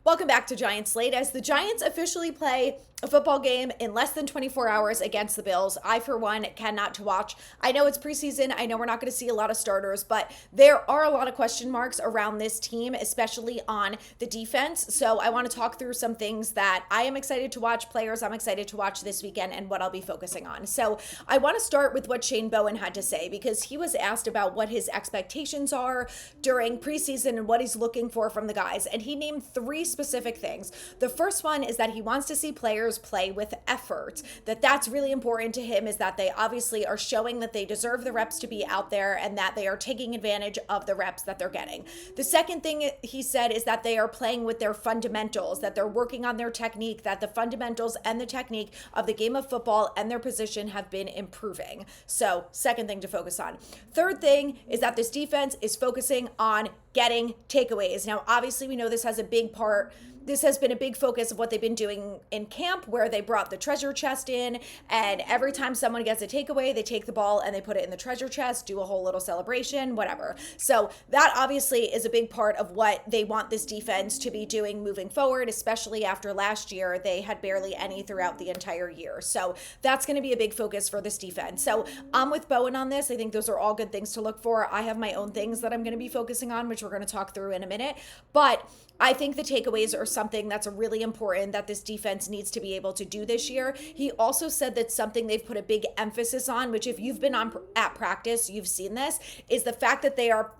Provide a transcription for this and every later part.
Welcome back to Giants Slate. As the Giants officially play a football game in less than 24 hours against the Bills, I, for one, cannot to watch. I know it's preseason. I know we're not going to see a lot of starters, but there are a lot of question marks around this team, especially on the defense. So I want to talk through some things that I am excited to watch, players I'm excited to watch this weekend, and what I'll be focusing on. So I want to start with what Shane Bowen had to say, because he was asked about what his expectations are during preseason and what he's looking for from the guys. And he named three specific things. The first one is that he wants to see players play with effort. That's really important to him, is that they obviously are showing that they deserve the reps to be out there and that they are taking advantage of the reps that they're getting. The second thing he said is that they are playing with their fundamentals, that they're working on their technique, that the fundamentals and the technique of the game of football and their position have been improving. So, second thing to focus on. Third thing is that this defense is focusing on getting takeaways. Now, obviously, we know this has been a big focus of what they've been doing in camp, where they brought the treasure chest in, and every time someone gets a takeaway, they take the ball and they put it in the treasure chest, do a whole little celebration, whatever. So that obviously is a big part of what they want this defense to be doing moving forward, especially after last year. They had barely any throughout the entire year. So that's going to be a big focus for this defense. So I'm with Bowen on this. I think those are all good things to look for. I have my own things that I'm going to be focusing on, which we're going to talk through in a minute. But I think the takeaways are something that's really important that this defense needs to be able to do this year. He also said that something they've put a big emphasis on, which if you've been at practice, you've seen this, is the fact that they are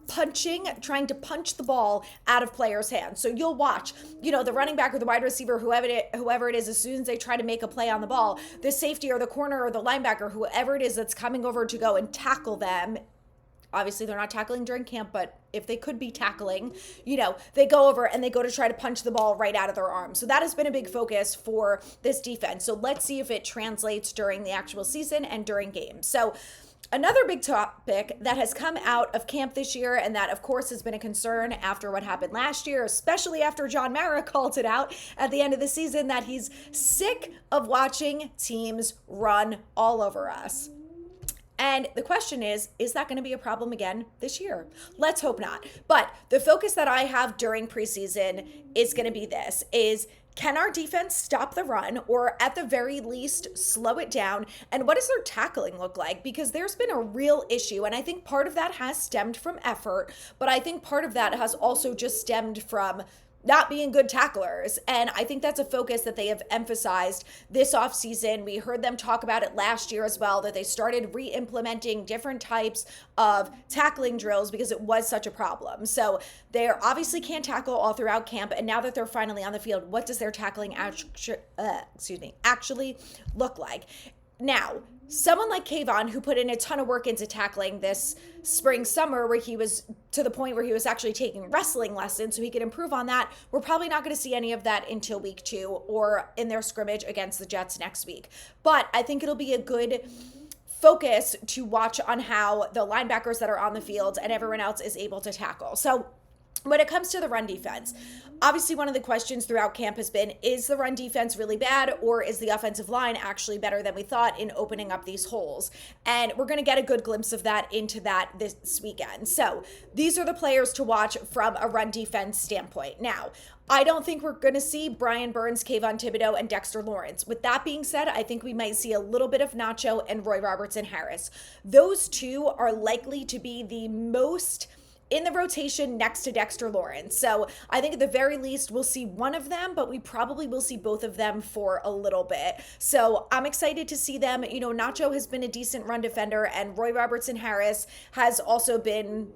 trying to punch the ball out of players' hands. So you'll watch, the running back or the wide receiver, whoever it is, as soon as they try to make a play on the ball, the safety or the corner or the linebacker, whoever it is that's coming over to go and tackle them. Obviously, they're not tackling during camp, but if they could be tackling, they go over and they go to try to punch the ball right out of their arms. So that has been a big focus for this defense. So let's see if it translates during the actual season and during games. So another big topic that has come out of camp this year, and that, of course, has been a concern after what happened last year, especially after John Mara called it out at the end of the season, that he's sick of watching teams run all over us. And the question is that going to be a problem again this year? Let's hope not. But the focus that I have during preseason is going to be this, is can our defense stop the run, or at the very least slow it down? And what does their tackling look like? Because there's been a real issue, and I think part of that has stemmed from effort, but I think part of that has also just stemmed from not being good tacklers. And I think that's a focus that they have emphasized this offseason. We heard them talk about it last year as well, that they started re-implementing different types of tackling drills because it was such a problem. So they obviously can't tackle all throughout camp. And now that they're finally on the field, what does their tackling actually look like? Now, someone like Kayvon, who put in a ton of work into tackling this spring, summer, where he was to the point where he was actually taking wrestling lessons so he could improve on that, we're probably not going to see any of that until week 2 or in their scrimmage against the Jets next week. But I think it'll be a good focus to watch on how the linebackers that are on the field and everyone else is able to tackle. So when it comes to the run defense, obviously one of the questions throughout camp has been, is the run defense really bad, or is the offensive line actually better than we thought in opening up these holes? And we're going to get a good glimpse of that this weekend. So these are the players to watch from a run defense standpoint. Now, I don't think we're going to see Brian Burns, Kayvon Thibodeaux, and Dexter Lawrence. With that being said, I think we might see a little bit of Nacho and Roy Robertson Harris. Those two are likely to be the most in the rotation next to Dexter Lawrence. So I think at the very least we'll see one of them, but we probably will see both of them for a little bit. So I'm excited to see them. Nacho has been a decent run defender, and Roy Robertson Harris has also been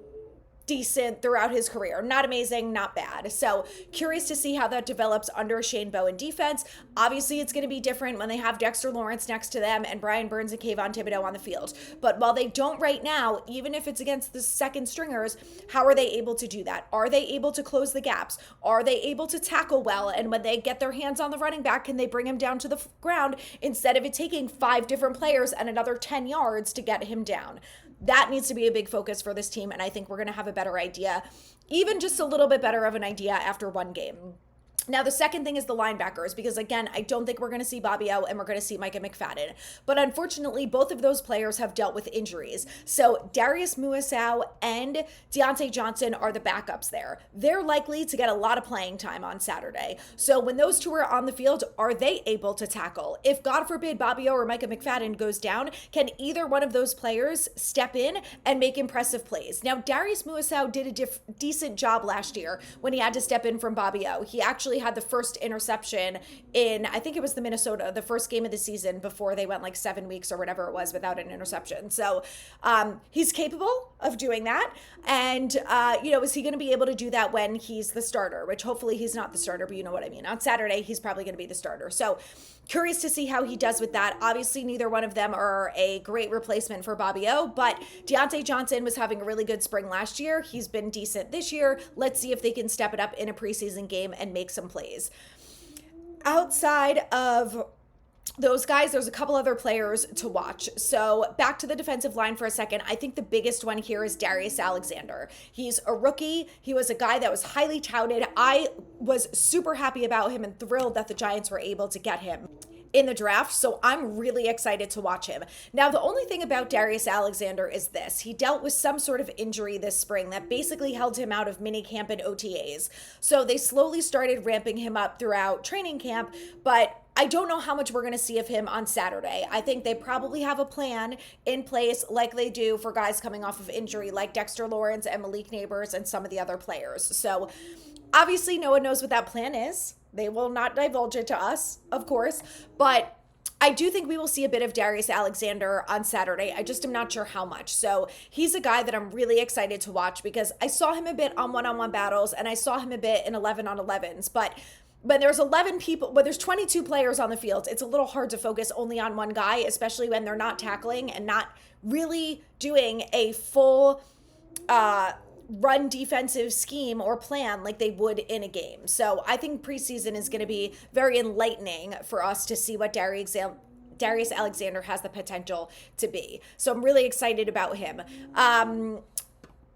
decent throughout his career. Not amazing, not bad. So curious to see how that develops under Shane Bowen defense. Obviously, it's going to be different when they have Dexter Lawrence next to them and Brian Burns and Kayvon Thibodeaux on the field. But while they don't right now, even if it's against the second stringers, how are they able to do that? Are they able to close the gaps? Are they able to tackle well? And when they get their hands on the running back, can they bring him down to the ground instead of it taking 5 different players and another 10 yards to get him down? That needs to be a big focus for this team, and I think we're going to have a better idea, even just a little bit better of an idea after one game. Now, the second thing is the linebackers, because again, I don't think we're going to see Bobby O and we're going to see Micah McFadden. But unfortunately, both of those players have dealt with injuries. So Darius Muasau and Deontay Johnson are the backups there. They're likely to get a lot of playing time on Saturday. So when those two are on the field, are they able to tackle? If, God forbid, Bobby O or Micah McFadden goes down, can either one of those players step in and make impressive plays? Now, Darius Muasau did a decent job last year when he had to step in from Bobby O. He actually had the first interception in, I think it was the first game of the season before they went like 7 weeks or whatever it was without an interception. So he's capable of doing that. And, is he going to be able to do that when he's the starter? Which hopefully he's not the starter, but you know what I mean. On Saturday, he's probably going to be the starter. So curious to see how he does with that. Obviously, neither one of them are a great replacement for Bobby O, but Deontay Johnson was having a really good spring last year. He's been decent this year. Let's see if they can step it up in a preseason game and make some plays. Outside of those guys, there's a couple other players to watch. So back to the defensive line for a second. I think the biggest one here is Darius Alexander. He's a rookie. He was a guy that was highly touted. I was super happy about him and thrilled that the Giants were able to get him in the draft, so I'm really excited to watch him. Now, the only thing about Darius Alexander is this. He dealt with some sort of injury this spring that basically held him out of minicamp and OTAs. So they slowly started ramping him up throughout training camp, but I don't know how much we're going to see of him on Saturday. I think they probably have a plan in place like they do for guys coming off of injury like Dexter Lawrence and Malik Neighbors and some of the other players. So obviously no one knows what that plan is. They will not divulge it to us, of course, but I do think we will see a bit of Darius Alexander on Saturday. I just am not sure how much. So he's a guy that I'm really excited to watch because I saw him a bit on one-on-one battles and I saw him a bit in 11-on-11s, but when there's 22 players on the field, it's a little hard to focus only on one guy, especially when they're not tackling and not really doing a full run defensive scheme or plan like they would in a game. So I think preseason is going to be very enlightening for us to see what Darius Alexander has the potential to be. So I'm really excited about him.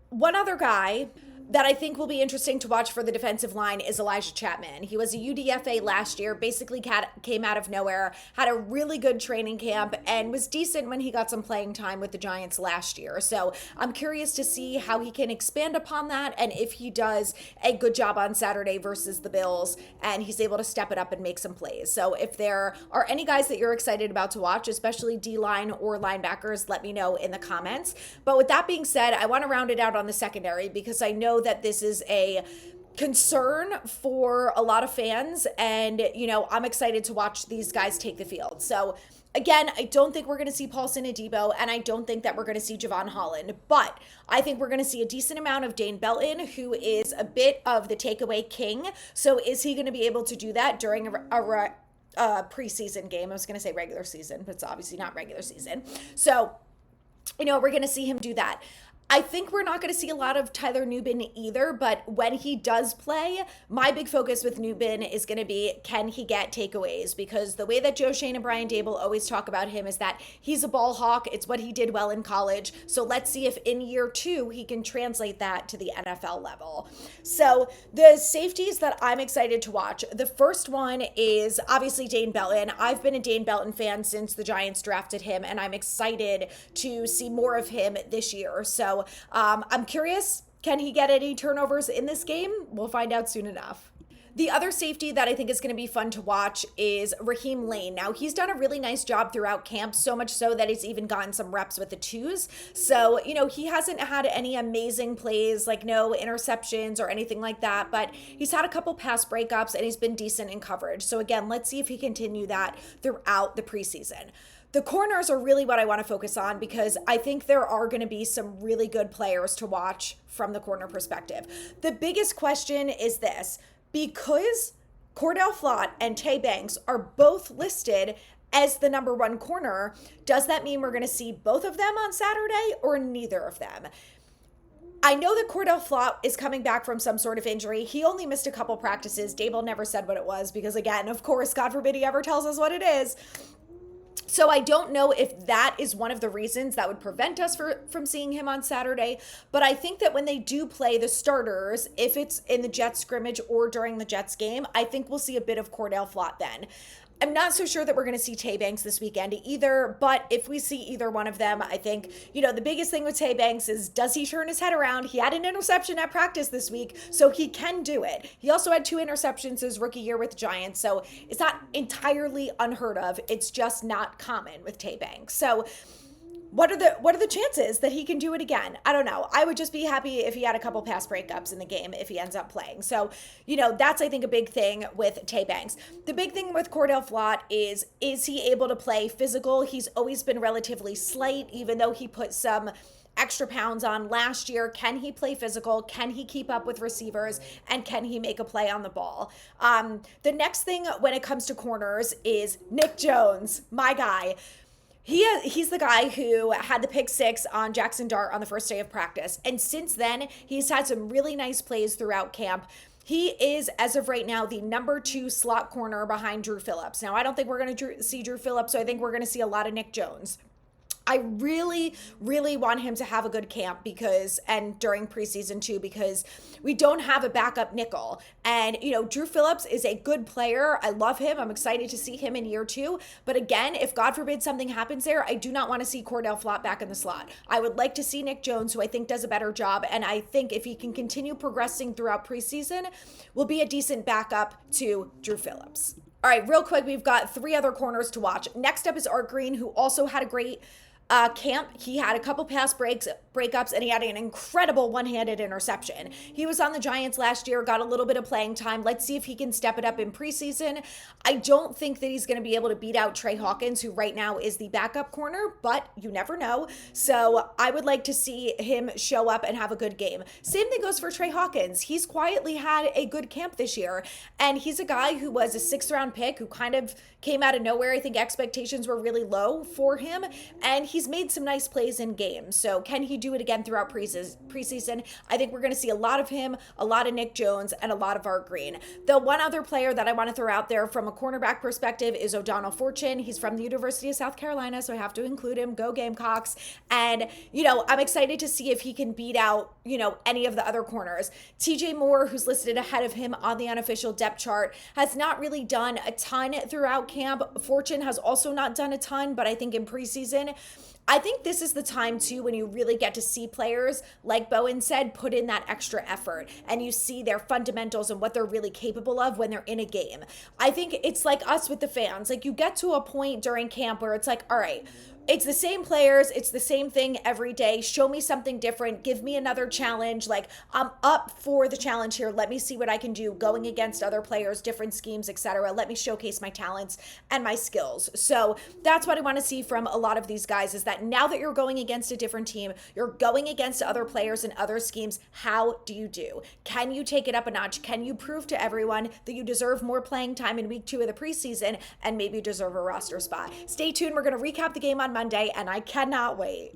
One other guy that I think will be interesting to watch for the defensive line is Elijah Chapman. He was a UDFA last year, basically came out of nowhere, had a really good training camp, and was decent when he got some playing time with the Giants last year. So I'm curious to see how he can expand upon that and if he does a good job on Saturday versus the Bills and he's able to step it up and make some plays. So if there are any guys that you're excited about to watch, especially D-line or linebackers, let me know in the comments. But with that being said, I want to round it out on the secondary because I know that this is a concern for a lot of fans and I'm excited to watch these guys take the field. So again, I don't think we're going to see Paulson Adebo and I don't think that we're going to see Javon Holland, but I think we're going to see a decent amount of Dane Belton, who is a bit of the takeaway king. So is he going to be able to do that during a preseason game? I was going to say regular season, but it's obviously not regular season. So we're going to see him do that. I think we're not going to see a lot of Tyler Nubin either, but when he does play, my big focus with Nubin is going to be, can he get takeaways? Because the way that Joe Shane and Brian Dable always talk about him is that he's a ball hawk. It's what he did well in college. So let's see if in year 2 he can translate that to the NFL level. So the safeties that I'm excited to watch, the first one is obviously Dane Belton. I've been a Dane Belton fan since the Giants drafted him, and I'm excited to see more of him this year. So I'm curious, can he get any turnovers in this game? We'll find out soon enough. The other safety that I think is going to be fun to watch is Raheem Lane. Now, he's done a really nice job throughout camp, so much so that he's even gotten some reps with the twos. So, he hasn't had any amazing plays, like no interceptions or anything like that, but he's had a couple pass breakups and he's been decent in coverage. So again, let's see if he can continue that throughout the preseason. The corners are really what I want to focus on because I think there are going to be some really good players to watch from the corner perspective. The biggest question is this: because Cordell Flott and Tay Banks are both listed as the number 1 corner, does that mean we're going to see both of them on Saturday or neither of them? I know that Cordell Flott is coming back from some sort of injury. He only missed a couple practices. Dable never said what it was because, again, of course, God forbid he ever tells us what it is. So I don't know if that is one of the reasons that would prevent us from seeing him on Saturday. But I think that when they do play the starters, if it's in the Jets scrimmage or during the Jets game, I think we'll see a bit of Cordell Flott then. I'm not so sure that we're going to see Tay Banks this weekend either, but if we see either one of them, I think, the biggest thing with Tay Banks is, does he turn his head around? He had an interception at practice this week, so he can do it. He also had 2 interceptions his rookie year with the Giants, so it's not entirely unheard of. It's just not common with Tay Banks. So what are the chances that he can do it again? I don't know. I would just be happy if he had a couple pass breakups in the game if he ends up playing. So, that's, I think, a big thing with Tay Banks. The big thing with Cordell Flott is he able to play physical? He's always been relatively slight, even though he put some extra pounds on last year. Can he play physical? Can he keep up with receivers? And can he make a play on the ball? The next thing when it comes to corners is Nick Jones, my guy. He's the guy who had the pick 6 on Jackson Dart on the first day of practice. And since then, he's had some really nice plays throughout camp. He is, as of right now, the number 2 slot corner behind Drew Phillips. Now, I don't think we're going to see Drew Phillips, so I think we're going to see a lot of Nick Jones. I really, really want him to have a good camp and during preseason too, because we don't have a backup nickel. And, Drew Phillips is a good player. I love him. I'm excited to see him in year 2. But again, if God forbid something happens there, I do not want to see Cordell Flott back in the slot. I would like to see Nick Jones, who I think does a better job. And I think if he can continue progressing throughout preseason, will be a decent backup to Drew Phillips. All right, real quick, we've got 3 other corners to watch. Next up is Art Green, who also had a great camp. He had a couple pass breakups, and he had an incredible one-handed interception. He was on the Giants last year, got a little bit of playing time. Let's see if he can step it up in preseason. I don't think that he's going to be able to beat out Trey Hawkins, who right now is the backup corner, but you never know. So I would like to see him show up and have a good game. Same thing goes for Trey Hawkins. He's quietly had a good camp this year, and he's a guy who was a 6th-round pick who kind of came out of nowhere. I think expectations were really low for him, and he's made some nice plays in games. So can he do it again throughout preseason? I think we're going to see a lot of him, a lot of Nick Jones, and a lot of Art Green. The one other player that I want to throw out there from a cornerback perspective is O'Donnell Fortune. He's from the University of South Carolina, so I have to include him. Go Gamecocks. And, I'm excited to see if he can beat out, any of the other corners. TJ Moore, who's listed ahead of him on the unofficial depth chart, has not really done a ton throughout camp. Fortune has also not done a ton, but I think in preseason, I think this is the time too when you really get to see players, like Bowen said, put in that extra effort, and you see their fundamentals and what they're really capable of when they're in a game. I think it's like us with the fans. Like, you get to a point during camp where it's like, all right, it's the same players, it's the same thing every day. Show me something different. Give me another challenge. Like, I'm up for the challenge here. Let me see what I can do going against other players, different schemes, etc. Let me showcase my talents and my skills. So that's what I want to see from a lot of these guys, is that now that you're going against a different team, you're going against other players and other schemes, how do you do? Can you take it up a notch? Can you prove to everyone that you deserve more playing time in week 2 of the preseason and maybe deserve a roster spot? Stay tuned. We're going to recap the game on Monday, and I cannot wait.